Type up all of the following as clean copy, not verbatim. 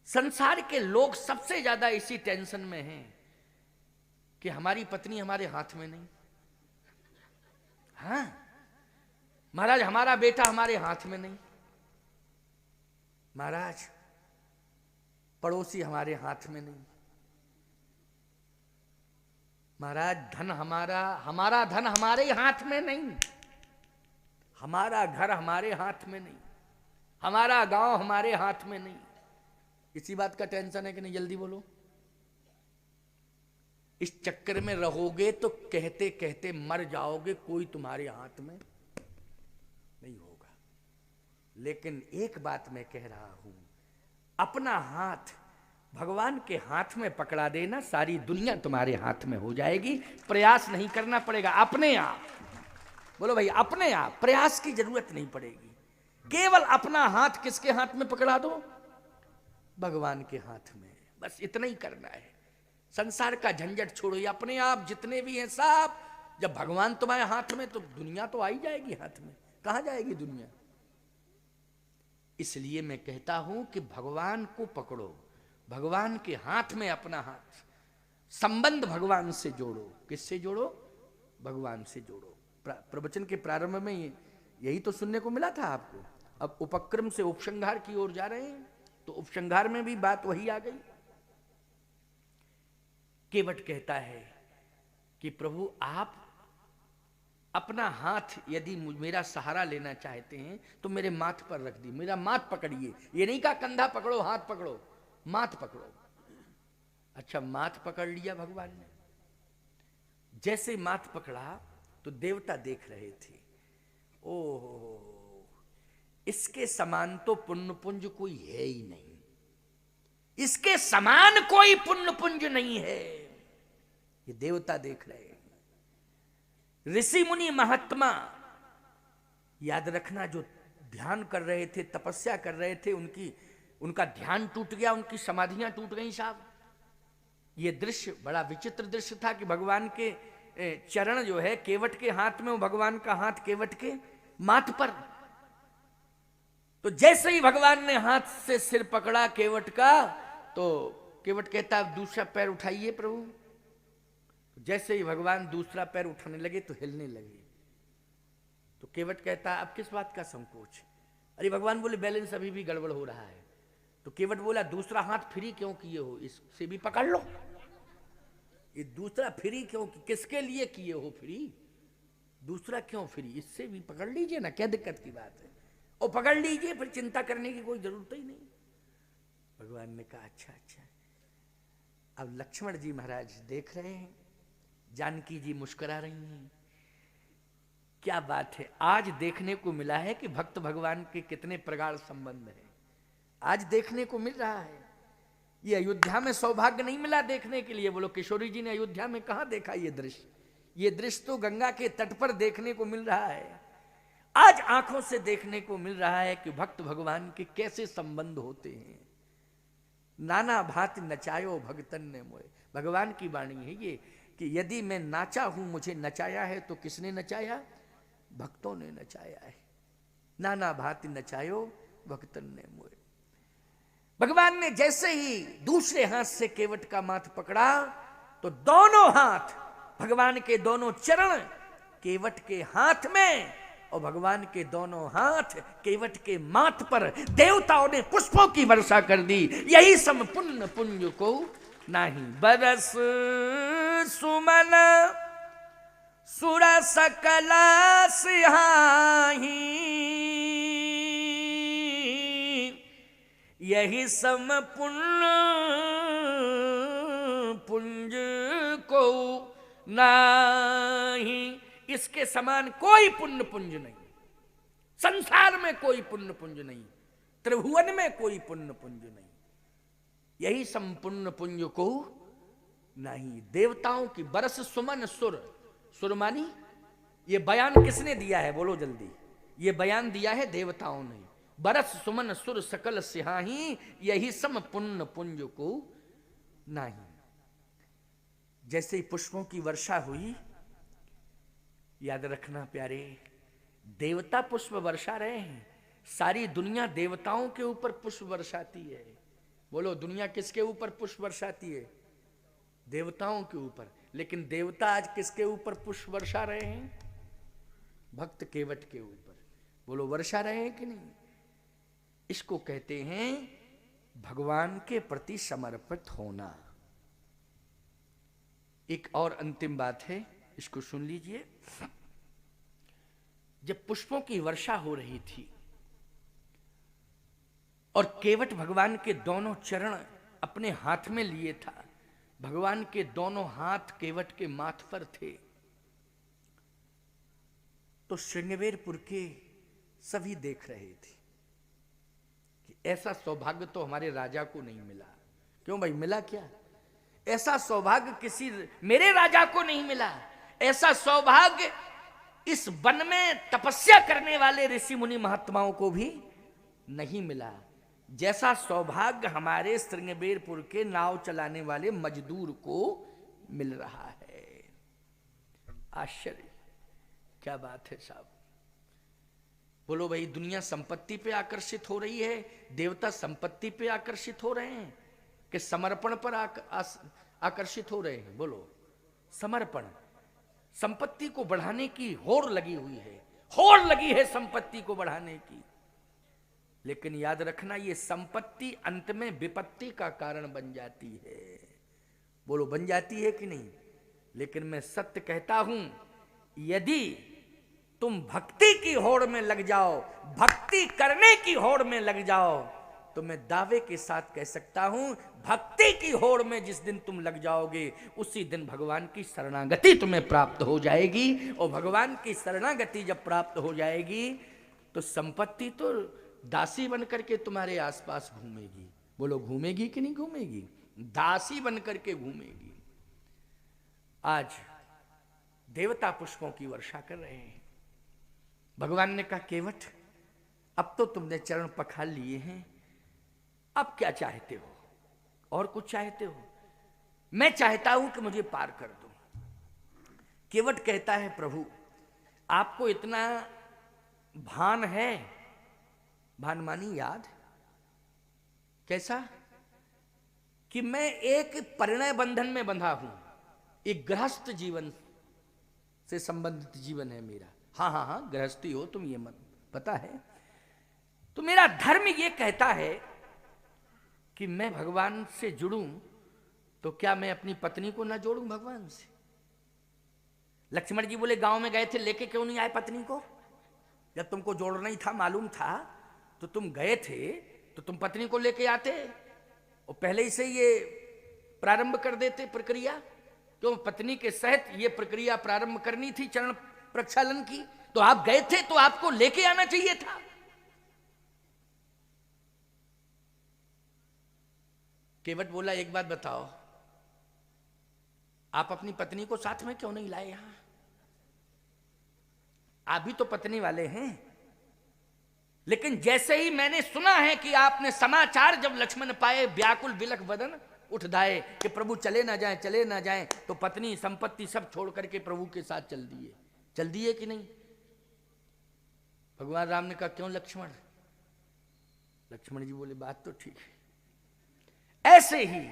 संसार के लोग सबसे ज्यादा इसी टेंशन में हैं कि हमारी पत्नी हमारे हाथ में नहीं। हाँ महाराज, हमारा बेटा हमारे हाथ में नहीं, महाराज पड़ोसी हमारे हाथ में नहीं, महाराज धन हमारा धन हमारे हाथ में नहीं, हमारा घर हमारे हाथ में नहीं, हमारा गांव हमारे हाथ में नहीं। इसी बात का टेंशन है कि नहीं? जल्दी बोलो। इस चक्कर में रहोगे तो कहते कहते मर जाओगे, कोई तुम्हारे हाथ में नहीं होगा। लेकिन एक बात मैं कह रहा हूं, अपना हाथ भगवान के हाथ में पकड़ा देना, सारी दुनिया तुम्हारे हाथ में हो जाएगी। प्रयास नहीं करना पड़ेगा, अपने आप। बोलो भाई, अपने आप, प्रयास की जरूरत नहीं पड़ेगी। केवल अपना हाथ किसके हाथ में पकड़ा दो? भगवान के हाथ में। बस इतना ही करना है। संसार का झंझट छोड़ो, ये अपने आप जितने भी हैं सब, जब भगवान तुम्हारे हाथ में तो दुनिया तो आ ही जाएगी हाथ में। कहां जाएगी दुनिया? इसलिए मैं कहता हूं कि भगवान को पकड़ो, भगवान के हाथ में अपना हाथ, संबंध भगवान से जोड़ो। किससे जोड़ो? भगवान से जोड़ो। प्रवचन के प्रारंभ में यही तो सुनने को मिला था आपको। अब उपक्रम से उपसंहार की ओर जा रहे हैं, तो उपसंहार में भी बात वही आ गई। केवट कहता है कि प्रभु आप अपना हाथ यदि मेरा सहारा लेना चाहते हैं तो मेरे माथ पर रख दी, मेरा माथ पकड़िए। ये नहीं कहा कंधा पकड़ो, हाथ पकड़ो, माथ पकड़ो। अच्छा, माथ पकड़ लिया भगवान ने। जैसे माथ पकड़ा तो देवता देख रहे थे, ओह इसके समान तो पुण्य पुंज कोई है ही नहीं, इसके समान कोई पुण्य पुंज नहीं है। ये देवता देख रहे हैं। ऋषि मुनि महात्मा, याद रखना, जो ध्यान कर रहे थे, तपस्या कर रहे थे, उनका ध्यान टूट गया, उनकी समाधियां टूट गई साहब। ये दृश्य बड़ा विचित्र दृश्य था कि भगवान के चरण जो है केवट के हाथ में, वो भगवान का हाथ केवट के माथ पर। तो जैसे ही भगवान ने हाथ से सिर पकड़ा केवट का, तो केवट कहता दूसरा पैर उठाइए प्रभु। जैसे ही भगवान दूसरा पैर उठाने लगे तो हिलने लगे। तो केवट कहता अब किस बात का संकोच? अरे भगवान बोले बैलेंस अभी भी गड़बड़ हो रहा है। तो केवट बोला दूसरा हाथ फ्री क्यों किए हो, इससे भी पकड़ लो। ये दूसरा फ्री क्यों, किसके लिए किए हो फ्री? दूसरा क्यों फ्री? इससे भी पकड़ लीजिए ना, क्या दिक्कत की बात है? और पकड़ लीजिए, फिर चिंता करने की कोई जरूरत ही नहीं। भगवान ने कहा अच्छा अच्छा। अब लक्ष्मण जी महाराज देख रहे हैं, जानकी जी मुस्कुरा रही हैं। क्या बात है, आज देखने को मिला है कि भक्त भगवान के कितने प्रगाढ़ संबंध है। आज देखने को मिल रहा है। ये अयोध्या में सौभाग्य नहीं मिला देखने के लिए। बोलो किशोरी जी ने अयोध्या में कहां देखा ये दृश्य? ये दृश्य तो गंगा के तट पर देखने को मिल रहा है। आज आंखों से देखने को मिल रहा है कि भक्त भगवान के कैसे संबंध होते हैं। नाना भांति नचायो भगतन ने मोए, भगवान की वाणी है ये, कि यदि मैं नाचा हूं, मुझे नचाया है, तो किसने नचाया? भक्तों ने नचाया है। नाना भांति नचायो भगतन ने मोए। भगवान ने जैसे ही दूसरे हाथ से केवट का माथ पकड़ा, तो दोनों हाथ, भगवान के दोनों चरण केवट के हाथ में, और भगवान के दोनों हाथ केवट के माथ पर देवताओं ने पुष्पों की वर्षा कर दी। यही सम पुण्य पुंज को नाही बरस सुमन सुर सकला सिहाही, यही सम पुण्य पुंज को नाही। इसके समान कोई पुण्य पुंज नहीं, संसार में कोई पुण्य पुंज नहीं, त्रिभुवन में कोई पुण्य पुंज नहीं। यही संपुण्य पुंज को नहीं। देवताओं की बरस सुमन सुर, सुर मानी ये बयान किसने दिया है? बोलो जल्दी। ये बयान दिया है देवताओं ने। बरस सुमन सुर सकल सिहाही, यही सम पुण्य पुंज को नहीं। जैसे ही पुष्पों की वर्षा हुई, याद रखना प्यारे, देवता पुष्प वर्षा रहे हैं। सारी दुनिया देवताओं के ऊपर पुष्प वर्षाती है। बोलो, दुनिया किसके ऊपर पुष्प बरसाती है? देवताओं के ऊपर। लेकिन देवता आज किसके ऊपर पुष्प वर्षा रहे हैं? भक्त केवट के ऊपर। बोलो, वर्षा रहे हैं कि नहीं? इसको कहते हैं भगवान के प्रति समर्पित होना। एक और अंतिम बात है, इसको सुन लीजिए। जब पुष्पों की वर्षा हो रही थी और केवट भगवान के दोनों चरण अपने हाथ में लिए था, भगवान के दोनों हाथ केवट के माथ पर थे, तो श्रृंगवेरपुर के सभी देख रहे थे कि ऐसा सौभाग्य तो हमारे राजा को नहीं मिला। क्यों भाई, मिला क्या? ऐसा सौभाग्य किसी मेरे राजा को नहीं मिला। ऐसा सौभाग्य इस वन में तपस्या करने वाले ऋषि मुनि महात्माओं को भी नहीं मिला, जैसा सौभाग्य हमारे श्रृंगवेरपुर के नाव चलाने वाले मजदूर को मिल रहा है। आश्चर्य, क्या बात है साहब। बोलो भाई, दुनिया संपत्ति पे आकर्षित हो रही है, देवता संपत्ति पे आकर्षित हो रहे हैं कि समर्पण पर आकर्षित हो रहे हैं? बोलो, समर्पण। संपत्ति को बढ़ाने की होड़ लगी हुई है, होड़ लगी है संपत्ति को बढ़ाने की। लेकिन याद रखना, ये संपत्ति अंत में विपत्ति का कारण बन जाती है। बोलो, बन जाती है कि नहीं? लेकिन मैं सत्य कहता हूं, यदि तुम भक्ति की होड़ में लग जाओ, भक्ति करने की होड़ में लग जाओ, तो मैं दावे के साथ कह सकता हूं, भक्ति की होड़ में जिस दिन तुम लग जाओगे, उसी दिन भगवान की शरणागति तुम्हें प्राप्त हो जाएगी। और भगवान की शरणागति जब प्राप्त हो जाएगी तो संपत्ति तो दासी बनकर के तुम्हारे आसपास घूमेगी। बोलो, घूमेगी कि नहीं घूमेगी? दासी बनकर के घूमेगी। आज देवता पुष्पों की वर्षा कर रहे हैं। भगवान ने कहा, केवट, अब तो तुमने चरण पखाल लिए हैं, अब क्या चाहते हो? और कुछ चाहते हो? मैं चाहता हूं कि मुझे पार कर दो। केवट कहता है, प्रभु आपको इतना भान है, भान मानी याद, कैसा? कि मैं एक परिणय बंधन में बंधा हूं, एक गृहस्थ जीवन से संबंधित जीवन है मेरा। हाँ हाँ हाँ, गृहस्थी हो तुम, ये मन पता है। तो मेरा धर्म ये कहता है कि मैं भगवान से जुड़ूं, तो क्या मैं अपनी पत्नी को ना जोड़ूं भगवान से? लक्ष्मण जी बोले, गांव में गए थे, लेके क्यों नहीं आए पत्नी को? जब तुमको जोड़ना ही था, मालूम था, तो तुम गए थे, तो तुम पत्नी को लेके आते और पहले ही से ये प्रारंभ कर देते प्रक्रिया। क्यों? पत्नी के सहित ये प्रक्रिया प्रारंभ करनी थी चरण प्रक्षालन की। तो आप गए थे तो आपको लेके आना चाहिए था। केवट बोला, एक बात बताओ, आप अपनी पत्नी को साथ में क्यों नहीं लाए यहां? आप भी तो पत्नी वाले हैं। लेकिन जैसे ही मैंने सुना है कि आपने समाचार जब लक्ष्मण पाए, व्याकुल बिलख बदन उठ दाए कि प्रभु चले ना जाएं, चले ना जाएं, तो पत्नी संपत्ति सब छोड़ करके प्रभु के साथ चल दिए। चल दिए कि नहीं? भगवान राम ने कहा, क्यों लक्ष्मण? लक्ष्मण जी बोले, बात तो ठीक है। ऐसे ही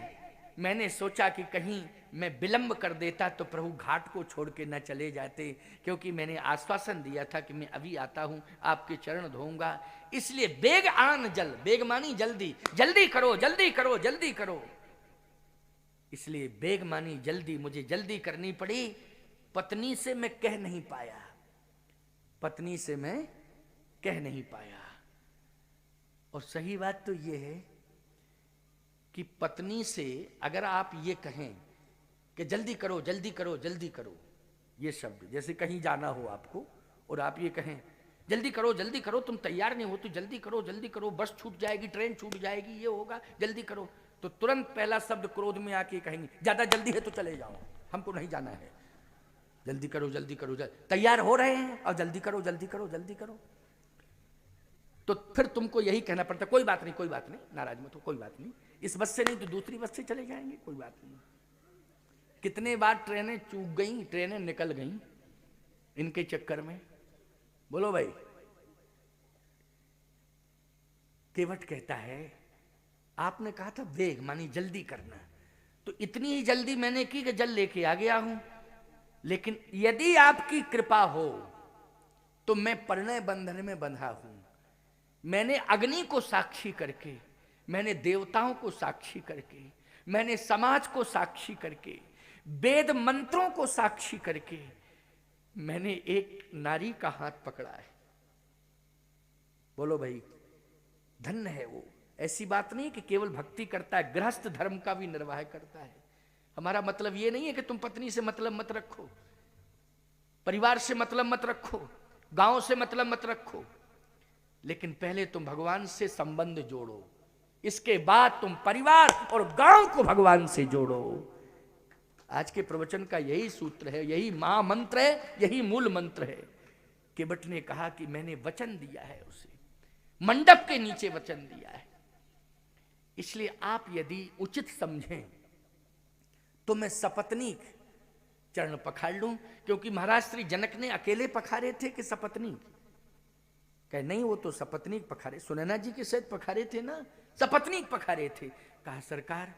मैंने सोचा कि कहीं मैं विलंब कर देता तो प्रभु घाट को छोड़ के न चले जाते, क्योंकि मैंने आश्वासन दिया था कि मैं अभी आता हूं, आपके चरण धोऊंगा। इसलिए बेग आन जल, बेग मानी जल्दी, जल्दी करो, जल्दी करो, जल्दी करो। इसलिए बेग मानी जल्दी, मुझे जल्दी करनी पड़ी। पत्नी से मैं कह नहीं पाया, पत्नी से मैं कह नहीं पाया। और सही बात तो यह है कि पत्नी से अगर आप ये कहें कि जल्दी करो, जल्दी करो, जल्दी करो, ये शब्द, जैसे कहीं जाना हो आपको और आप ये कहें जल्दी करो, जल्दी करो, तुम तैयार नहीं हो तो जल्दी करो, जल्दी करो, बस छूट जाएगी, ट्रेन छूट जाएगी, ये होगा, जल्दी करो, तो तुरंत पहला शब्द क्रोध में आके कहेंगे, ज्यादा जल्दी है तो चले जाओ, हमको नहीं जाना है, जल्दी करो, जल्दी करो, तैयार हो रहे हैं और जल्दी करो, जल्दी करो, जल्दी करो। तो फिर तुमको यही कहना पड़ता, कोई बात नहीं, कोई बात नहीं, नाराज मत हो, कोई बात नहीं, इस बस से नहीं तो दूसरी बस से चले जाएंगे, कोई बात नहीं। कितने बार ट्रेनें चूक गई, ट्रेनें निकल गई इनके चक्कर में। बोलो भाई। केवट कहता है आपने कहा था वेग मानी जल्दी करना, तो इतनी ही जल्दी मैंने की कि जल लेके आ गया हूं। लेकिन यदि आपकी कृपा हो तो मैं परिणय बंधन में बंधा हूं। मैंने अग्नि को साक्षी करके, मैंने देवताओं को साक्षी करके, मैंने समाज को साक्षी करके, वेद मंत्रों को साक्षी करके मैंने एक नारी का हाथ पकड़ा है। बोलो भाई, धन्य है वो। ऐसी बात नहीं कि केवल भक्ति करता है, गृहस्थ धर्म का भी निर्वाह करता है। हमारा मतलब ये नहीं है कि तुम पत्नी से मतलब मत रखो, परिवार से मतलब मत रखो, गांव से मतलब मत रखो, लेकिन पहले तुम भगवान से संबंध जोड़ो, इसके बाद तुम परिवार और गांव को भगवान से जोड़ो। आज के प्रवचन का यही सूत्र है, यही महामंत्र है, यही मूल मंत्र है। केवट ने कहा कि मैंने वचन दिया है उसे, मंडप के नीचे वचन दिया है, इसलिए आप यदि उचित समझें तो मैं सपत्नीक चरण पखाड़ लूं। क्योंकि महाराज श्री जनक ने अकेले पखारे थे कि सपत्नीक? कहे नहीं, वो तो सपत्नीक पखारे, सुनैना जी के साथ पखारे थे ना, सपत्नीक पखारे थे। कहा सरकार,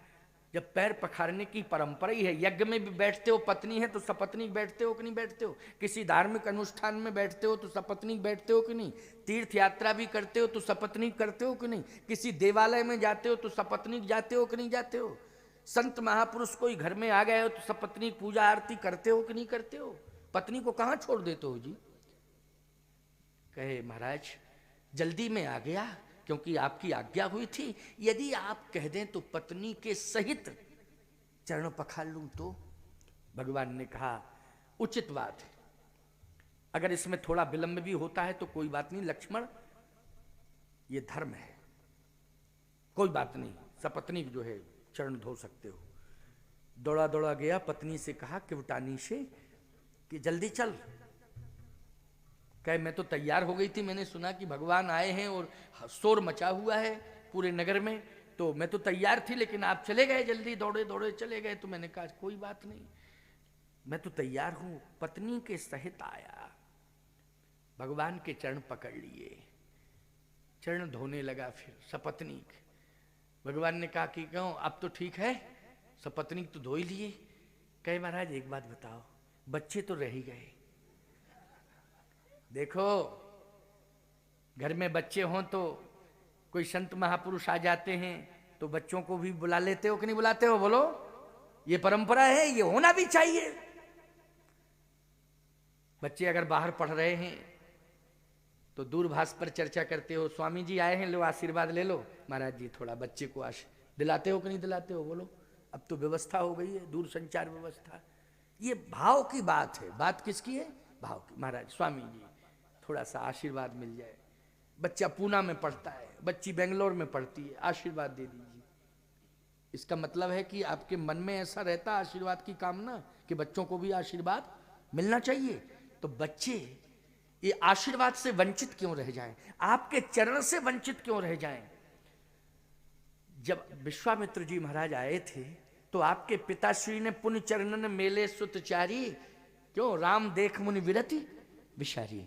जब पैर पखारने की परंपरा ही है, यज्ञ में भी बैठते हो पत्नी है तो सपत्नीक बैठते हो कि नहीं बैठते हो? किसी धार्मिक अनुष्ठान में बैठते हो तो सपत्नीक बैठते हो कि नहीं? तीर्थ यात्रा भी करते हो तो सपत्नीक करते हो कि नहीं? किसी देवालय में जाते हो तो सपत्नीक जाते हो कि नहीं जाते हो? संत महापुरुष कोई घर में आ गए हो तो सपत्नीक पूजा आरती करते हो कि नहीं करते हो? पत्नी को कहां छोड़ देते हो जी? कहे महाराज जल्दी में आ गया क्योंकि आपकी आज्ञा हुई थी, यदि आप कह दें तो पत्नी के सहित चरण पखार लूं तो? भगवान ने कहा उचित बात है, अगर इसमें थोड़ा विलंब भी होता है तो कोई बात नहीं लक्ष्मण, ये धर्म है, कोई बात नहीं, सपत्नी जो है चरण धो सकते हो। दौड़ा दौड़ा गया, पत्नी से कहा किवटानी से कि जल्दी चल। कहे मैं तो तैयार हो गई थी, मैंने सुना कि भगवान आए हैं और शोर मचा हुआ है पूरे नगर में, तो मैं तो तैयार थी, लेकिन आप चले गए जल्दी, दौड़े दौड़े चले गए, तो मैंने कहा कोई बात नहीं, मैं तो तैयार हूं। पत्नी के सहित आया, भगवान के चरण पकड़ लिए, चरण धोने लगा। फिर सपत्नीक, भगवान ने कहा कि क्यों अब तो ठीक है, सपत्नीक तो धो ही लिए। कहे महाराज एक बात बताओ, बच्चे तो रह ही गए, देखो घर में बच्चे हों तो कोई संत महापुरुष आ जाते हैं तो बच्चों को भी बुला लेते हो कि नहीं बुलाते हो? बोलो, ये परंपरा है, ये होना भी चाहिए। बच्चे अगर बाहर पढ़ रहे हैं तो दूरभाष पर चर्चा करते हो, स्वामी जी आए हैं, लो आशीर्वाद ले लो। महाराज जी थोड़ा बच्चे को दिलाते हो कि नहीं दिलाते हो? बोलो, अब तो व्यवस्था हो गई है, दूर संचार व्यवस्था। ये भाव की बात है। बात किसकी है? भाव की। महाराज स्वामी जी थोड़ा सा आशीर्वाद मिल जाए, बच्चा पूना में पढ़ता है, बच्ची बेंगलोर में पढ़ती है, आशीर्वाद दे दीजिए। इसका मतलब है कि आपके मन में ऐसा रहता आशीर्वाद की कामना कि बच्चों को भी आशीर्वाद मिलना चाहिए। तो बच्चे ये आशीर्वाद से वंचित क्यों रह जाएं? आपके चरण से वंचित क्यों रह जाएं? जब विश्वामित्र जी महाराज आए थे तो आपके पिताश्री ने पुण्य चरणन मेले सुतचारी, क्यों राम देख मुनि विरति विशारी।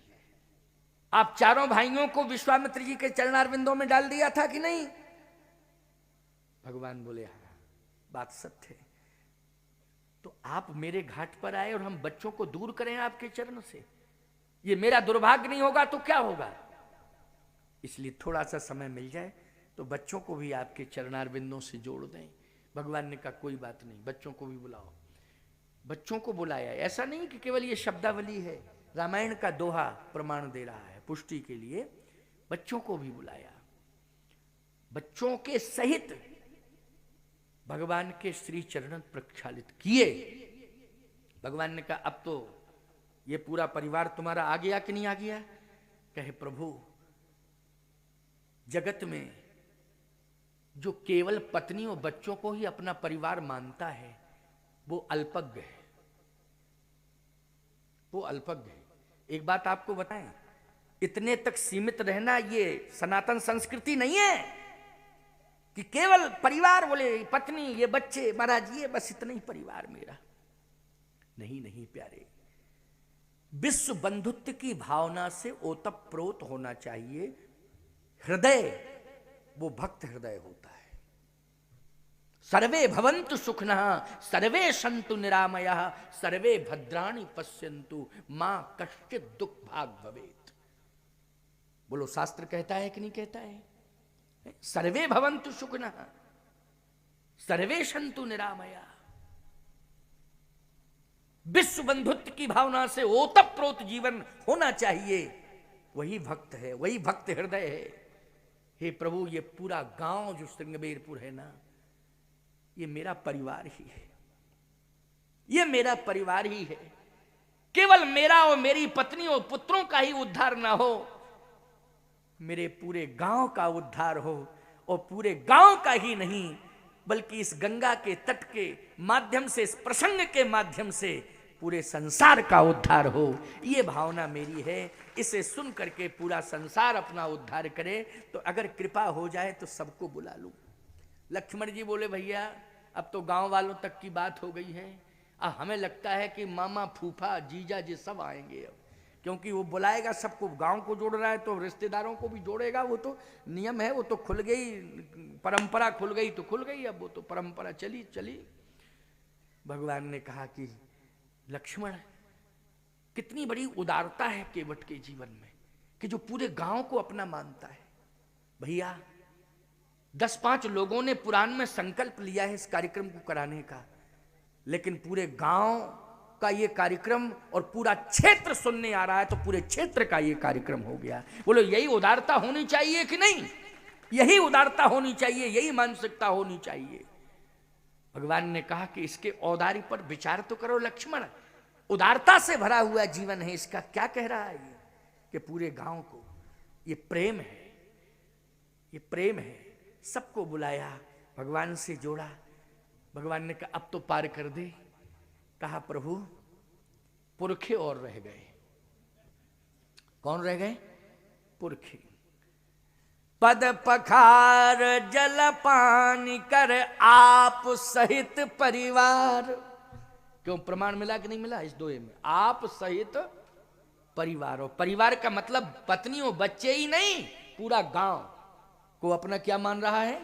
आप चारों भाइयों को विश्वामित्र जी के चरणारविंदों में डाल दिया था कि नहीं? भगवान बोले हाँ, बात सत्य है। तो आप मेरे घाट पर आए और हम बच्चों को दूर करें आपके चरण से, ये मेरा दुर्भाग्य नहीं होगा तो क्या होगा? इसलिए थोड़ा सा समय मिल जाए तो बच्चों को भी आपके चरणारविंदों से जोड़ दें। भगवान ने कहा कोई बात नहीं, बच्चों को भी बुलाओ। बच्चों को बुलाया। ऐसा नहीं कि केवल ये शब्दावली है, रामायण का दोहा प्रमाण दे रहा है पुष्टि के लिए। बच्चों को भी बुलाया, बच्चों के सहित भगवान के श्री चरण प्रक्षालित किए। भगवान ने कहा अब तो ये पूरा परिवार तुम्हारा आ गया कि नहीं आ गया? कहे प्रभु, जगत में जो केवल पत्नी और बच्चों को ही अपना परिवार मानता है वो अल्पज्ञ है, वो अल्पज्ञ है। एक बात आपको बताएं, इतने तक सीमित रहना ये सनातन संस्कृति नहीं है कि केवल परिवार, बोले पत्नी ये बच्चे, महाराज ये बस इतना ही परिवार मेरा। नहीं नहीं प्यारे, विश्व बंधुत्व की भावना से ओतप्रोत होना चाहिए। हृदय वो भक्त हृदय होता है। सर्वे भवन्तु सुखिनः सर्वे सन्तु निरामयाः सर्वे भद्राणि पश्यन्तु मां कश्चित् दुख भाग भवेत्। बोलो शास्त्र कहता है कि नहीं कहता है? सर्वे भवन्तु सुखिनः सर्वे सन्तु निरामयाः। विश्व बंधुत्व की भावना से ओतप्रोत जीवन होना चाहिए, वही भक्त है, वही भक्त हृदय है। हे प्रभु, ये पूरा गांव जो श्रृंगबेरपुर है ना, ये मेरा परिवार ही है, ये मेरा परिवार ही है। केवल मेरा और मेरी पत्नी और पुत्रों का ही उद्धार ना हो, मेरे पूरे गांव का उद्धार हो, और पूरे गांव का ही नहीं बल्कि इस गंगा के तट के माध्यम से, इस प्रसंग के माध्यम से पूरे संसार का उद्धार हो, ये भावना मेरी है। इसे सुन करके पूरा संसार अपना उद्धार करे, तो अगर कृपा हो जाए तो सबको बुला लूं। लक्ष्मण जी बोले, भैया अब तो गांव वालों तक की बात हो गई है, अब हमें लगता है कि मामा फूफा जीजा जी सब आएंगे अब, क्योंकि वो बुलाएगा सबको, गांव को जोड़ रहा है तो रिश्तेदारों को भी जोड़ेगा। वो तो नियम है, वो तो खुल गई, परंपरा खुल गई तो खुल गई, अब वो तो परंपरा चली चली। भगवान ने कहा कि लक्ष्मण, कितनी बड़ी उदारता है केवट के जीवन में कि जो पूरे गांव को अपना मानता है। भैया 10-5 लोगों ने पुराण में संकल्प लिया है इस कार्यक्रम को कराने का, लेकिन पूरे गांव का ये कार्यक्रम और पूरा क्षेत्र सुनने आ रहा है, तो पूरे क्षेत्र का ये कार्यक्रम हो गया। बोलो, यही उदारता होनी चाहिए कि नहीं? यही उदारता होनी चाहिए, यही मानसिकता होनी चाहिए। भगवान ने कहा कि इसके औदार्य पर विचार तो करो लक्ष्मण, उदारता से भरा हुआ जीवन है इसका। क्या कह रहा है ये? कि पूरे गांव को ये प्रेम है, ये प्रेम है। सबको बुलाया, भगवान से जोड़ा। भगवान ने कहा अब तो पार कर दे। कहा प्रभु, पुरखे और रह गए। कौन रह गए? पुरखे। पद पखार जल पानी कर आप सहित परिवार। क्यों? प्रमाण मिला कि नहीं मिला इस दोहे में? आप सहित परिवार। और परिवार का मतलब पत्नी और बच्चे ही नहीं, पूरा गांव को अपना क्या मान रहा है?